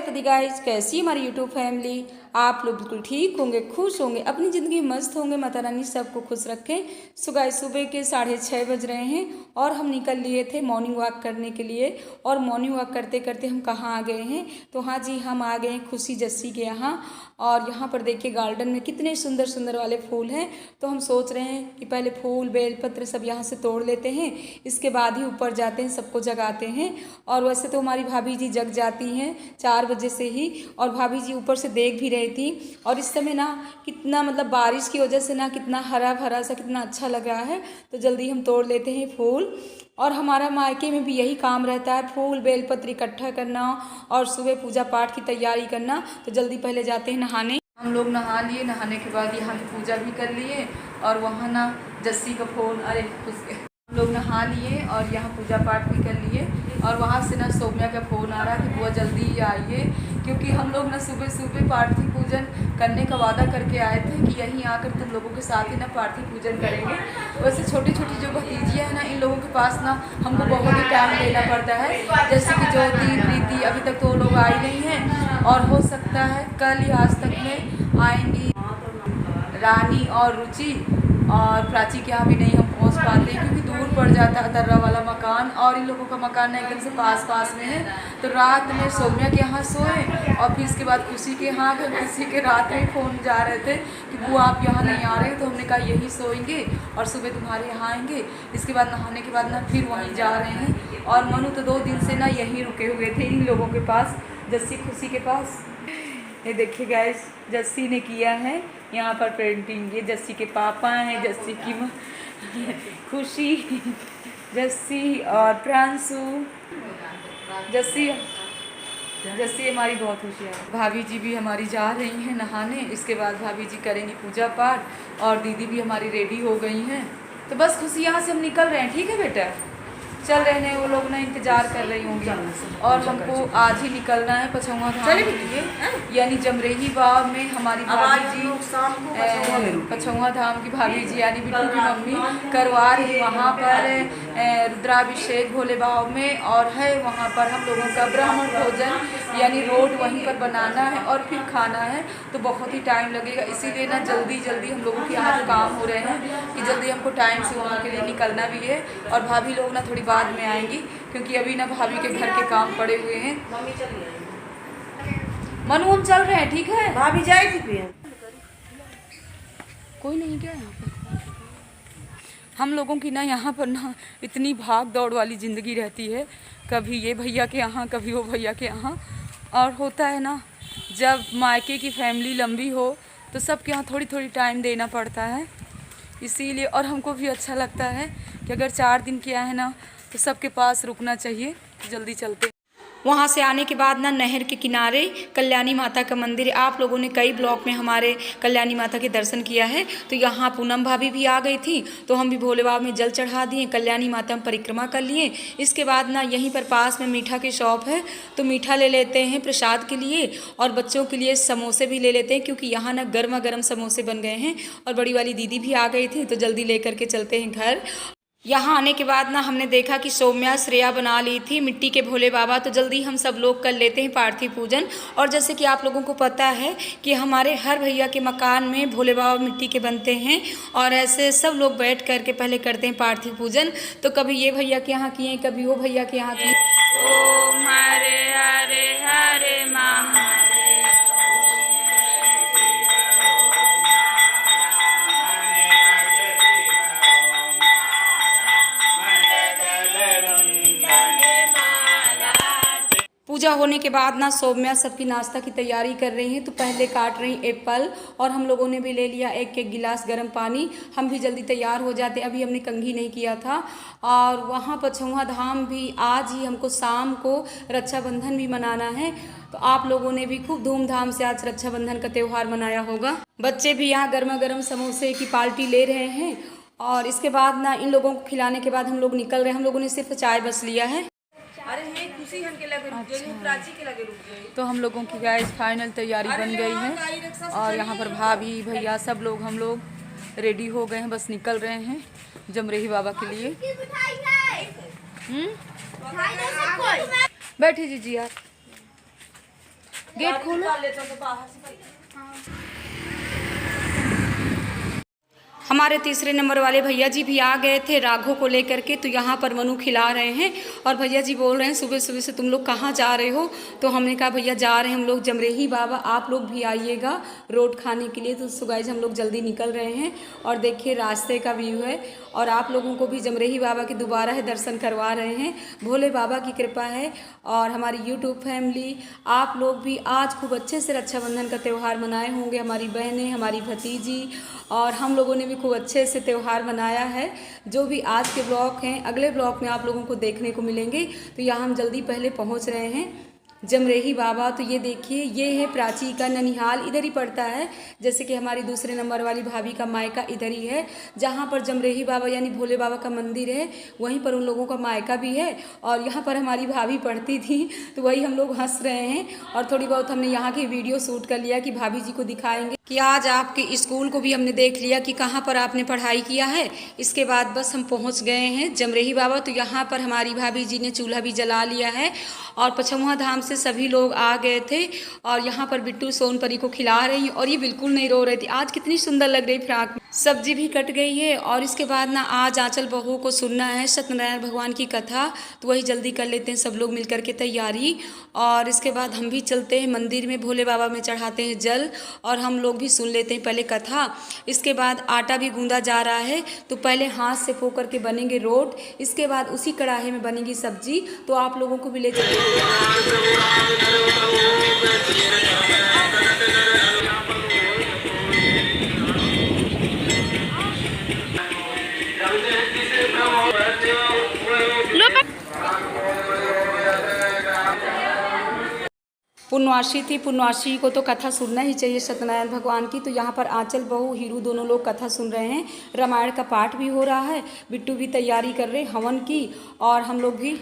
Radhe Radhe guys, कैसी हमारी YouTube family. आप लोग बिल्कुल ठीक होंगे, खुश होंगे, अपनी ज़िंदगी मस्त होंगे। माता रानी सबको खुश रखें। सो गाइस, सुबह के 6:30 बज रहे हैं और हम निकल लिए थे मॉर्निंग वॉक करने के लिए। और मॉर्निंग वॉक करते करते हम कहाँ आ गए हैं, तो हाँ जी, हम आ गए हैं खुशी जस्सी के यहाँ। और यहाँ पर देखिए गार्डन में कितने सुंदर सुंदर वाले फूल हैं। तो हम सोच रहे हैं कि पहले फूल बेलपत्र सब यहाँ से तोड़ लेते हैं, इसके बाद ही ऊपर जाते हैं, सबको जगाते हैं। और वैसे तो हमारी भाभी जी जग जाती हैं 4 बजे से ही, और भाभी जी ऊपर से देख भी रही थी। और इस समय ना कितना मतलब बारिश की वजह से ना कितना हरा भरा सा कितना अच्छा लग रहा है। तो जल्दी हम तोड़ लेते हैं फूल। और हमारा मायके में भी यही काम रहता है, फूल बेलपत्र इकट्ठा करना और सुबह पूजा पाठ की तैयारी करना। तो जल्दी पहले जाते हैं नहाने। हम लोग नहा लिए, नहाने के बाद यहाँ की पूजा भी कर लिए। और वहाँ ना जस्सी का फोन, अरे हम लोग नहा लिए और यहाँ पूजा पाठ भी कर लिए। और वहाँ से ना सौम्या का फ़ोन आ रहा कि बुआ जल्दी आइए, क्योंकि हम लोग ना सुबह सुबह पार्थिव पूजन करने का वादा करके आए थे कि यहीं आकर तुम लोगों के साथ ही ना पार्थिव पूजन करेंगे। वैसे छोटी छोटी जो भतीजियाँ हैं ना, इन लोगों के पास ना हमको बहुत ही टाइम देना पड़ता है। जैसे कि ज्योति, प्रीति, अभी तक तो लोग आई नहीं हैं और हो सकता है कल या आज तक में आएंगी रानी और रुचि। और प्राची के यहाँ भी नहीं हम पहुँच पाते क्योंकि दूर पड़ जाता है तर्रा वाला मकान, और इन लोगों का मकान ना एकदम से पास में है। तो रात में सौम्या के यहाँ सोए और फिर इसके बाद खुशी के यहाँ गए। खुशी के रात में फ़ोन जा रहे थे कि बुआ आप यहाँ नहीं आ रहे, तो हमने कहा यही सोएंगे और सुबह तुम्हारे यहाँ आएंगे। इसके बाद नहाने के बाद ना फिर वहीं जा रहे हैं। और मनु तो 2 दिन से ना यहीं रुके हुए थे इन लोगों के पास, जस्सी खुशी के पास। ये देखिए गाइस, जस्सी ने किया है यहाँ पर पेंटिंग। ये जस्सी के पापा हैं, जस्सी की खुशी, जस्सी और प्रांशु। जस्सी हमारी बहुत खुशी है। भाभी जी भी हमारी जा रही हैं नहाने, इसके बाद भाभी जी करेंगी पूजा पाठ और दीदी भी हमारी रेडी हो गई हैं। तो बस खुशी यहाँ से हम निकल रहे हैं। ठीक है बेटा, चल रहे हैं, वो लोग ना इंतजार कर रही होंगी। और हमको आज ही निकलना है पछौआ धाम के लिए, यानी जमरेही बाग में हमारी भाभी जी पछौआ धाम की भाभी जी यानी बिट्टू की मम्मी करवा रही वहाँ पर रुद्राभिषेक भोले बाबा में। और है वहाँ पर हम लोगों का ब्राह्मण भोजन, यानी रोड वहीं पर बनाना है और फिर खाना है। तो बहुत ही टाइम लगेगा, इसीलिए ना जल्दी जल्दी हम लोगों के यहाँ पे काम हो रहे हैं कि जल्दी हमको टाइम से वहाँ के लिए निकलना भी है। और भाभी लोग ना थोड़ी बाद में आएंगी क्योंकि अभी ना भाभी के घर के काम पड़े हुए हैं। मनु हम चल रहे हैं, ठीक है? भाभी जाएगी, कोई नहीं क्या यहाँ पर? हम लोगों की ना यहाँ पर ना इतनी भाग दौड़ वाली ज़िंदगी रहती है, कभी ये भैया के यहाँ, कभी वो भैया के यहाँ। और होता है ना, जब मायके की फैमिली लंबी हो तो सबके यहाँ थोड़ी थोड़ी टाइम देना पड़ता है, इसीलिए। और हमको भी अच्छा लगता है कि अगर 4 दिन किया है ना तो सबके पास रुकना चाहिए। जल्दी चलते। वहाँ से आने के बाद ना नहर के किनारे कल्याणी माता का मंदिर है। आप लोगों ने कई ब्लॉग में हमारे कल्याणी माता के दर्शन किया है। तो यहाँ पूनम भाभी भी आ गई थी, तो हम भी भोले बाबा में जल चढ़ा दिए, कल्याणी माता में परिक्रमा कर लिए। इसके बाद ना यहीं पर पास में मीठा की शॉप है, तो मीठा ले लेते हैं प्रसाद के लिए, और बच्चों के लिए समोसे भी ले लेते हैं क्योंकि यहाँ ना गर्मा गर्म समोसे बन गए हैं। और बड़ी वाली दीदी भी आ गई थी, तो जल्दी लेकर के चलते हैं घर। यहाँ आने के बाद ना हमने देखा कि सौम्या श्रेया बना ली थी मिट्टी के भोले बाबा, तो जल्दी हम सब लोग कर लेते हैं पार्थिव पूजन। और जैसे कि आप लोगों को पता है कि हमारे हर भैया के मकान में भोले बाबा मिट्टी के बनते हैं, और ऐसे सब लोग बैठ करके पहले करते हैं पार्थिव पूजन। तो कभी ये भैया के यहाँ किए, कभी वो भैया के यहाँ किए। ओम हरे हरे हरे महा पूजा होने के बाद ना सौम्या सबकी नाश्ता की तैयारी कर रही हैं। तो पहले काट रही एप्पल, और हम लोगों ने भी ले लिया एक गिलास गर्म पानी। हम भी जल्दी तैयार हो जाते, अभी हमने कंघी नहीं किया था। और वहाँ पछौआ धाम भी आज ही हमको शाम को रक्षाबंधन भी मनाना है, तो आप लोगों ने भी खूब धूमधाम से आज रक्षाबंधन का त्यौहार मनाया होगा। बच्चे भी यहाँ गर्मा गर्म समोसे की पार्टी ले रहे हैं। और इसके बाद ना इन लोगों को खिलाने के बाद हम लोग निकल रहे हैं। हम लोगों ने सिर्फ चाय बस लिया है। अरे हे खुशी हन के लगे रुक गई, प्राची के लगे रुक गई। तो हम लोगों की गाइस फाइनल तैयारी बन गई है, और यहाँ पर भाभी भैया सब लोग हम लोग रेडी हो गए हैं, बस निकल रहे हैं जमरेही बाबा के लिए। बैठे जीजी यार। गेट खोलो। निकाल लेते हैं तो बाहर से भाई। हमारे तीसरे नंबर वाले भैया जी भी आ गए थे राघव को लेकर के, तो यहाँ पर मनु खिला रहे हैं। और भैया जी बोल रहे हैं सुबह सुबह से तुम लोग कहाँ जा रहे हो? तो हमने कहा भैया जा रहे हैं हम लोग जमरेही बाबा, आप लोग भी आइएगा रोट खाने के लिए। तो सुगाइज हम लोग जल्दी निकल रहे हैं और देखिए रास्ते का व्यू है। और आप लोगों को भी जमरेही बाबा के दोबारा है दर्शन करवा रहे हैं। भोले बाबा की कृपा है। और हमारी यूट्यूब फैमिली आप लोग भी आज खूब अच्छे से रक्षाबंधन का त्यौहार मनाए होंगे। हमारी बहनें, हमारी भतीजी और हम लोगों ने भी खूब अच्छे से त्यौहार मनाया है। जो भी आज के ब्लॉग हैं अगले ब्लॉग में आप लोगों को देखने को मिलेंगे। तो यहाँ हम जल्दी पहले पहुँच रहे हैं जमरेही बाबा। तो ये देखिए ये है प्राची का ननिहाल, इधर ही पड़ता है। जैसे कि हमारी दूसरे नंबर वाली भाभी का मायका इधर ही है। जहाँ पर जमरेही बाबा यानी भोले बाबा का मंदिर है वहीं पर उन लोगों का मायका भी है। और यहाँ पर हमारी भाभी पढ़ती थी तो वही हम लोग हंस रहे हैं। और थोड़ी बहुत हमने यहाँ की वीडियो शूट कर लिया कि भाभी जी को दिखाएंगे कि आज आपके स्कूल को भी हमने देख लिया कि कहाँ पर आपने पढ़ाई किया है। इसके बाद बस हम पहुँच गए हैं जमरेही बाबा। तो यहाँ पर हमारी भाभी जी ने चूल्हा भी जला लिया है और पछमुआ धाम से सभी लोग आ गए थे। और यहाँ पर बिट्टू सोनपरी को खिला रही है और ये बिल्कुल नहीं रो रही थी। आज कितनी सुंदर लग रही फ्रॉक में। सब्जी भी कट गई है। और इसके बाद ना आज आंचल बहू को सुनना है सत्यनारायण भगवान की कथा, तो वही जल्दी कर लेते हैं सब लोग मिल करके तैयारी। और इसके बाद हम भी चलते हैं मंदिर में, भोले बाबा में चढ़ाते हैं जल और हम लोग भी सुन लेते हैं पहले कथा। इसके बाद आटा भी गूंदा जा रहा है। तो पहले हाथ से फो करके बनेंगे रोट, इसके बाद उसी कढ़ाई में बनेगी सब्जी। तो आप लोगों को भी ले पूर्णवासी थी, पूर्णवासी को तो कथा सुनना ही चाहिए सत्यनारायण भगवान की। तो यहाँ पर आंचल बहू हीरू दोनों लोग कथा सुन रहे हैं। रामायण का पाठ भी हो रहा है। बिट्टू भी तैयारी कर रहे हवन की और हम लोग भी।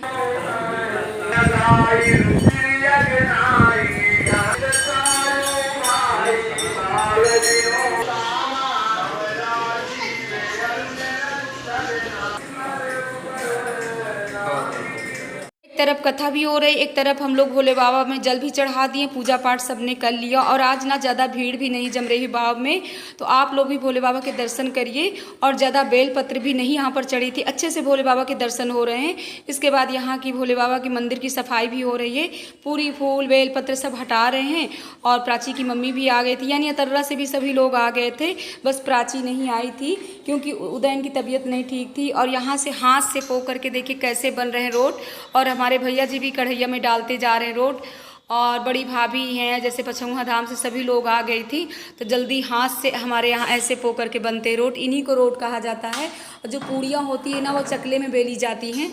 तरफ कथा भी हो रही, एक तरफ हम लोग भोले बाबा में जल भी चढ़ा दिए, पूजा पाठ सबने कर लिया। और आज ना ज़्यादा भीड़ भी नहीं जमरेही बाबा में, तो आप लोग भी भोले बाबा के दर्शन करिए। और ज़्यादा बेलपत्र भी नहीं यहाँ पर चढ़ी थी, अच्छे से भोले बाबा के दर्शन हो रहे हैं। इसके बाद यहाँ की भोले बाबा के मंदिर की सफाई भी हो रही है, पूरी फूल बेलपत्र सब हटा रहे हैं। और प्राची की मम्मी भी आ गई थी, यानी अतर्रा से भी सभी लोग आ गए थे, बस प्राची नहीं आई थी क्योंकि उदयन की तबीयत नहीं ठीक थी। और यहाँ से हाथ से पो करके देखिए कैसे बन रहे हैं रोट। और हमारे भैया जी भी कढ़ैया में डालते जा रहे हैं रोट। और बड़ी भाभी हैं जैसे पछमुआ धाम से सभी लोग आ गई थी, तो जल्दी हाथ से हमारे यहाँ ऐसे पो करके बनते रोट, इन्हीं को रोट कहा जाता है। और जो पूड़ियाँ होती है ना वो चकले में बेली जाती हैं।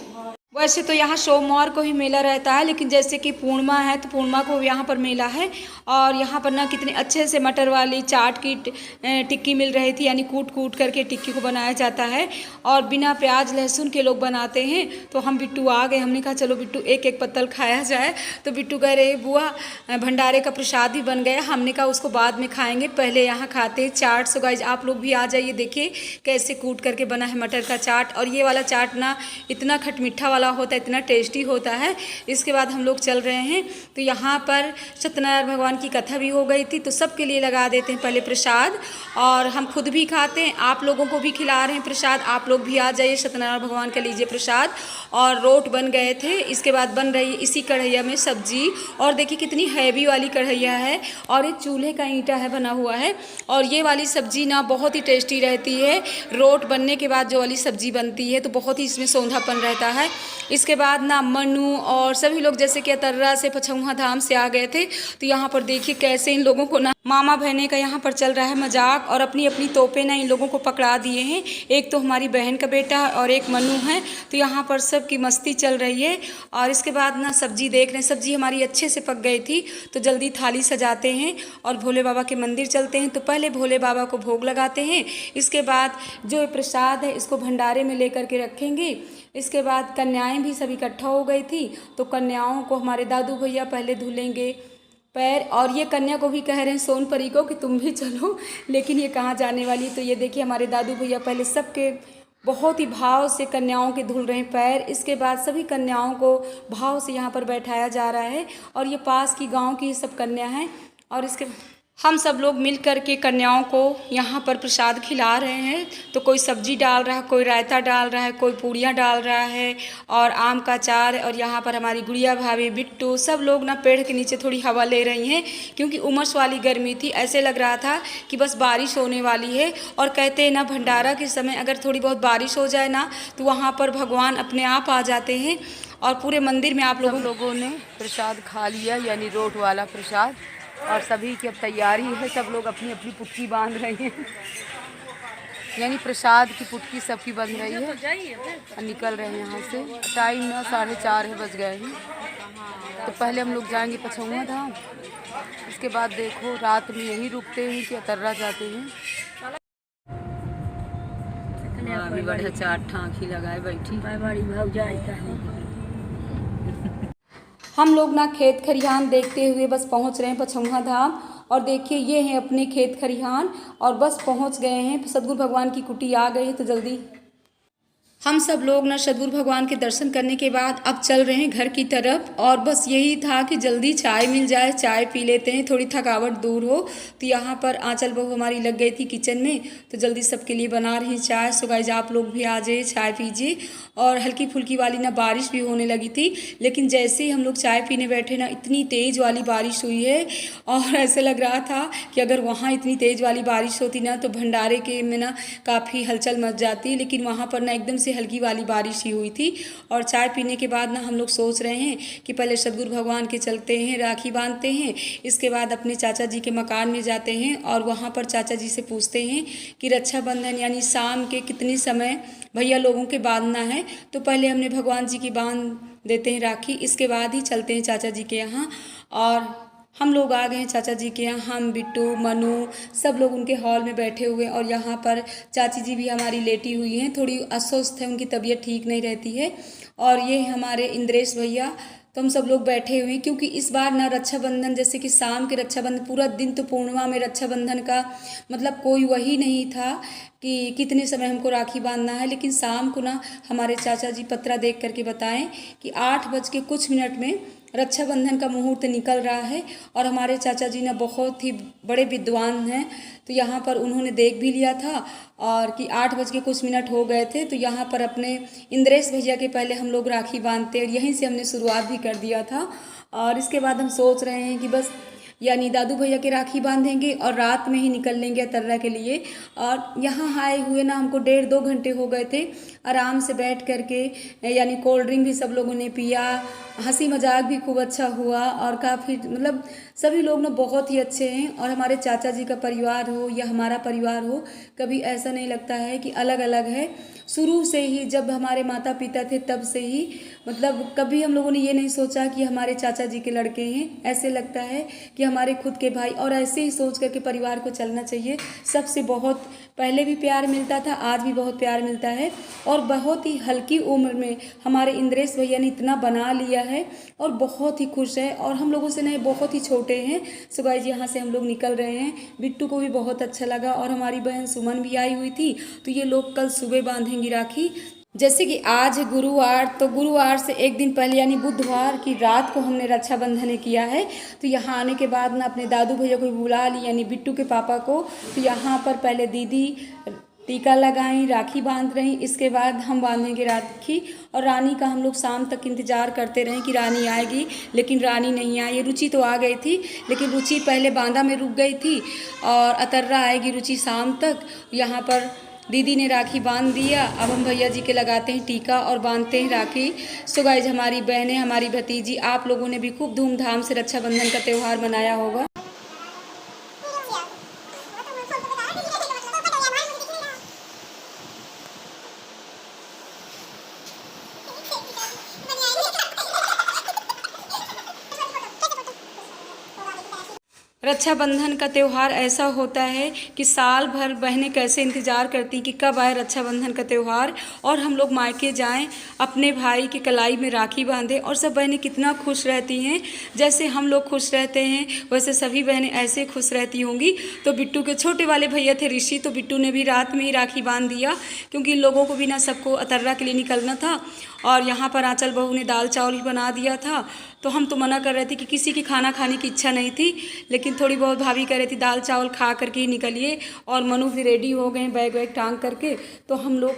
वैसे तो यहाँ सोमवार को ही मेला रहता है, लेकिन जैसे कि पूर्णिमा है तो पूर्णिमा को यहाँ पर मेला है। और यहाँ पर ना कितने अच्छे से मटर वाली चाट की टिक्की मिल रही थी, यानी कूट कूट करके टिक्की को बनाया जाता है और बिना प्याज लहसुन के लोग बनाते हैं। तो हम बिट्टू आ गए, हमने कहा चलो बिट्टू एक एक पत्तल खाया जाए। तो बिट्टू कह रहे बुआ भंडारे का प्रसाद भी बन गया, हमने कहा उसको बाद में खाएंगे, पहले यहाँ खाते हैं चाट। सो गाइस आप लोग भी आ जाइए, देखिए कैसे कूट करके बना है मटर का चाट। और ये वाला चाट ना इतना खटमिठा वाला होता है, इतना टेस्टी होता है। इसके बाद हम लोग चल रहे हैं, तो यहाँ पर सत्यनारायण भगवान की कथा भी हो गई थी, तो सबके लिए लगा देते हैं पहले प्रसाद। और हम खुद भी खाते हैं, आप लोगों को भी खिला रहे हैं प्रसाद, आप लोग भी आ जाइए सत्यनारायण भगवान का लीजिए प्रसाद। और रोट बन गए थे। इसके बाद बन रही है इसी कढ़ैया में सब्जी। और देखिए कितनी हैवी वाली कढ़ैया है और ये चूल्हे का ईंटा है बना हुआ है। और ये वाली सब्जी ना बहुत ही टेस्टी रहती है। रोट बनने के बाद जो वाली सब्जी बनती है तो बहुत ही इसमें सौंधापन रहता है। इसके बाद ना मनु और सभी लोग जैसे कि अतर्रा से पछमुआ धाम से आ गए थे, तो यहाँ पर देखिए कैसे इन लोगों को ना मामा बहने का यहाँ पर चल रहा है मजाक। और अपनी अपनी तोपे ना इन लोगों को पकड़ा दिए हैं, एक तो हमारी बहन का बेटा है और एक मनु है। तो यहाँ पर सब की मस्ती चल रही है। और इसके बाद ना सब्जी देख रहे हैं, सब्जी हमारी अच्छे से पक गई थी, तो जल्दी थाली सजाते हैं और भोले बाबा के मंदिर चलते हैं। तो पहले भोले बाबा को भोग लगाते हैं, इसके बाद जो प्रसाद है इसको भंडारे में लेकर के रखेंगे। इसके बाद कन्याएं भी सब इकट्ठा हो गई थी, तो कन्याओं को हमारे दादू भैया पहले धुलेंगे पैर। और ये कन्या को भी कह रहे हैं सोनपरी को कि तुम भी चलो, लेकिन ये कहाँ जाने वाली। तो ये देखिए हमारे दादू भैया पहले सबके बहुत ही भाव से कन्याओं के धुल रहे हैं पैर। इसके बाद सभी कन्याओं को भाव से यहाँ पर बैठाया जा रहा है और ये पास की गांव की सब कन्या हैं। और इसके हम सब लोग मिल कर के कन्याओं को यहाँ पर प्रसाद खिला रहे हैं। तो कोई सब्जी डाल रहा है, कोई रायता डाल रहा है, कोई पूड़ियाँ डाल रहा है और आम का अचार। और यहाँ पर हमारी गुड़िया भाभी, बिट्टू, सब लोग ना पेड़ के नीचे थोड़ी हवा ले रही हैं क्योंकि उमस वाली गर्मी थी। ऐसे लग रहा था कि बस बारिश होने वाली है। और कहते हैं ना, भंडारा के समय अगर थोड़ी बहुत बारिश हो जाए ना तो वहाँ पर भगवान अपने आप आ जाते हैं। और पूरे मंदिर में आप लोगों ने प्रसाद खा लिया, यानी रोट वाला प्रसाद। और सभी की अब तैयारी है, सब लोग अपनी अपनी पुटकी बांध रहे हैं, यानी प्रसाद की पुटकी सबकी बंध रही है और निकल रहे हैं यहाँ से। टाइम ना 4:30 बज गए हैं। तो पहले हम लोग जाएंगे पछौआ धाम, इसके बाद देखो रात में यहीं रुकते हैं कि अतर्रा जाते हैं। अभी बढ़िया 4 ठांकी लगाए बैठी हम लोग ना खेत खरिहान देखते हुए बस पहुंच रहे हैं पछौआ धाम। और देखिए ये हैं अपने खेत खरिहान और बस पहुंच गए हैं। सदगुरु भगवान की कुटी आ गई है। तो जल्दी हम सब लोग ना सदगुरु भगवान के दर्शन करने के बाद अब चल रहे हैं घर की तरफ। और बस यही था कि जल्दी चाय मिल जाए, चाय पी लेते हैं, थोड़ी थकावट दूर हो। तो यहाँ पर आंचल बहू हमारी लग गई थी किचन में, तो जल्दी सबके लिए बना रही चाय। सो गाइस आप लोग भी आ जाइए, चाय पीजिए। और हल्की फुल्की वाली ना बारिश भी होने लगी थी, लेकिन जैसे ही हम लोग चाय पीने बैठे ना इतनी तेज़ वाली बारिश हुई है। और ऐसे लग रहा था कि अगर वहाँ इतनी तेज़ वाली बारिश होती ना तो भंडारे के में ना काफ़ी हलचल मच जाती, लेकिन वहाँ पर ना एकदम से हल्की वाली बारिश ही हुई थी। और चाय पीने के बाद ना हम लोग सोच रहे हैं कि पहले सदगुरु भगवान के चलते हैं, राखी बांधते हैं, इसके बाद अपने चाचा जी के मकान में जाते हैं और वहाँ पर चाचा जी से पूछते हैं कि रक्षाबंधन यानी शाम के कितने समय भैया लोगों के बांधना है। तो पहले हमने भगवान जी की बांध देते हैं राखी, इसके बाद ही चलते हैं चाचा जी के यहाँ। और हम लोग आ गए हैं चाचा जी के यहाँ, हम, बिट्टू, मनु, सब लोग उनके हॉल में बैठे हुए हैं। और यहाँ पर चाची जी भी हमारी लेटी हुई हैं, थोड़ी अस्वस्थ है, उनकी तबीयत ठीक नहीं रहती है। और ये हमारे इंद्रेश भैया। तो हम सब लोग बैठे हुए हैं क्योंकि इस बार ना रक्षाबंधन, जैसे कि शाम के रक्षाबंधन, पूरा दिन तो पूर्णिमा में रक्षाबंधन का मतलब कोई वही नहीं था कि कितने समय हमको राखी बांधना है। लेकिन शाम को ना हमारे चाचा जी पत्रा देख करके बताएं कि 8:00 में रक्षाबंधन का मुहूर्त निकल रहा है। और हमारे चाचा जी ना बहुत ही बड़े विद्वान हैं, तो यहाँ पर उन्होंने देख भी लिया था और कि 8:00 हो गए थे। तो यहाँ पर अपने इंद्रेश भैया के पहले हम लोग राखी बांधते और यहीं से हमने शुरुआत भी कर दिया था। और इसके बाद हम सोच रहे हैं कि बस यानी दादू भैया के राखी बांधेंगे और रात में ही निकल लेंगे अतर्रा के लिए। और यहाँ आए हुए ना हमको 1.5-2 घंटे हो गए थे आराम से बैठ करके, यानी कोल्ड ड्रिंक भी सब लोगों ने पिया, हंसी मजाक भी खूब अच्छा हुआ। और काफ़ी मतलब सभी लोग ना बहुत ही अच्छे हैं। और हमारे चाचा जी का परिवार हो या हमारा परिवार हो, कभी ऐसा नहीं लगता है कि अलग अलग है। शुरू से ही जब हमारे माता पिता थे तब से ही मतलब कभी हम लोगों ने ये नहीं सोचा कि हमारे चाचा जी के लड़के हैं, ऐसे लगता है कि हमारे खुद के भाई। और ऐसे ही सोच करके परिवार को चलना चाहिए। सबसे बहुत पहले भी प्यार मिलता था, आज भी बहुत प्यार मिलता है। और बहुत ही हल्की उम्र में हमारे इंद्रेश भैया ने इतना बना लिया है और बहुत ही खुश है। और हम लोगों से नहीं, बहुत ही छोटे हैं। सो गाइस यहाँ से हम लोग निकल रहे हैं। बिट्टू को भी बहुत अच्छा लगा और हमारी बहन सुमन भी आई हुई थी। तो ये लोग कल सुबह बांधेंगी राखी। जैसे कि आज है गुरुवार, तो गुरुवार से एक दिन पहले यानी बुधवार की रात को हमने रक्षाबंधन किया है। तो यहाँ आने के बाद ना अपने दादू भैया को बुला ली, यानी बिट्टू के पापा को। तो यहाँ पर पहले दीदी टीका लगाई, राखी बांध रही, इसके बाद हम बांधेंगे राखी। और रानी का हम लोग शाम तक इंतज़ार करते रहे कि रानी आएगी, लेकिन रानी नहीं आई। रुचि तो आ गई थी, लेकिन रुचि पहले बांदा में रुक गई थी और अतर्रा आएगी रुचि शाम तक। यहाँ पर दीदी ने राखी बांध दिया, अब हम भैया जी के लगाते हैं टीका और बांधते हैं राखी। सो गाइस हमारी बहनें, हमारी भतीजी, आप लोगों ने भी खूब धूमधाम से रक्षाबंधन का त्यौहार मनाया होगा। रक्षाबंधन का त्यौहार ऐसा होता है कि साल भर बहनें कैसे इंतज़ार करती कि कब आए रक्षाबंधन का त्यौहार और हम लोग मायके जाएं, अपने भाई की कलाई में राखी बांधें और सब बहनें कितना खुश रहती हैं। जैसे हम लोग खुश रहते हैं वैसे सभी बहनें ऐसे खुश रहती होंगी। तो बिट्टू के छोटे वाले भैया थे ऋषि, तो बिट्टू ने भी रात में ही राखी बांध दिया क्योंकि इन लोगों को भी ना सबको अतर्रा के लिए निकलना था। और यहाँ पर आंचल बहू ने दाल चावल भी बना दिया था। तो हम तो मना कर रहे थे कि किसी की खाना खाने की इच्छा नहीं थी, लेकिन थोड़ी बहुत भाभी कह रही थी दाल चावल खा करके ही निकलिए। और मनु भी रेडी हो गए बैग वैग टांग करके, तो हम लोग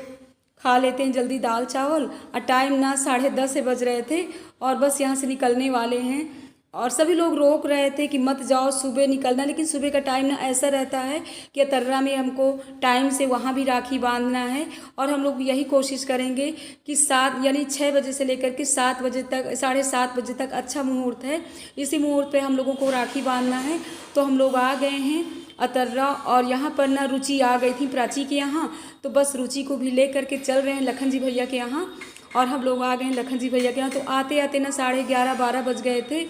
खा लेते हैं जल्दी दाल चावल। और टाइम ना 10:30 बज रहे थे और बस यहाँ से निकलने वाले हैं। और सभी लोग रोक रहे थे कि मत जाओ, सुबह निकलना, लेकिन सुबह का टाइम ना ऐसा रहता है कि अतर्रा में हमको टाइम से वहाँ भी राखी बांधना है। और हम लोग यही कोशिश करेंगे कि 7 यानी 6 बजे से लेकर के 7 बजे तक, 7:30 बजे तक अच्छा मुहूर्त है, इसी मुहूर्त पे हम लोगों को राखी बांधना है। तो हम लोग आ गए हैं अतर्रा और यहाँ पर ना रुचि आ गई थी प्राची के यहाँ, तो बस रुचि को भी ले करके चल रहे हैं लखन जी भैया के यहाँ। और हम लोग आ गए हैं लखन जी भैया के यहाँ। तो आते आते ना 11:30-12 बज गए थे।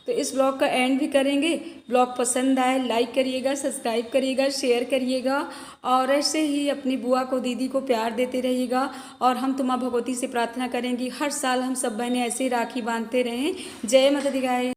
तो इस ब्लॉग का एंड भी करेंगे। ब्लॉग पसंद आए लाइक करिएगा, सब्सक्राइब करिएगा, शेयर करिएगा और ऐसे ही अपनी बुआ को, दीदी को प्यार देते रहिएगा। और हम तो माँ भगवती से प्रार्थना करेंगे हर साल हम सब बहनें ऐसे ही राखी बांधते रहें। जय माता दी गाय।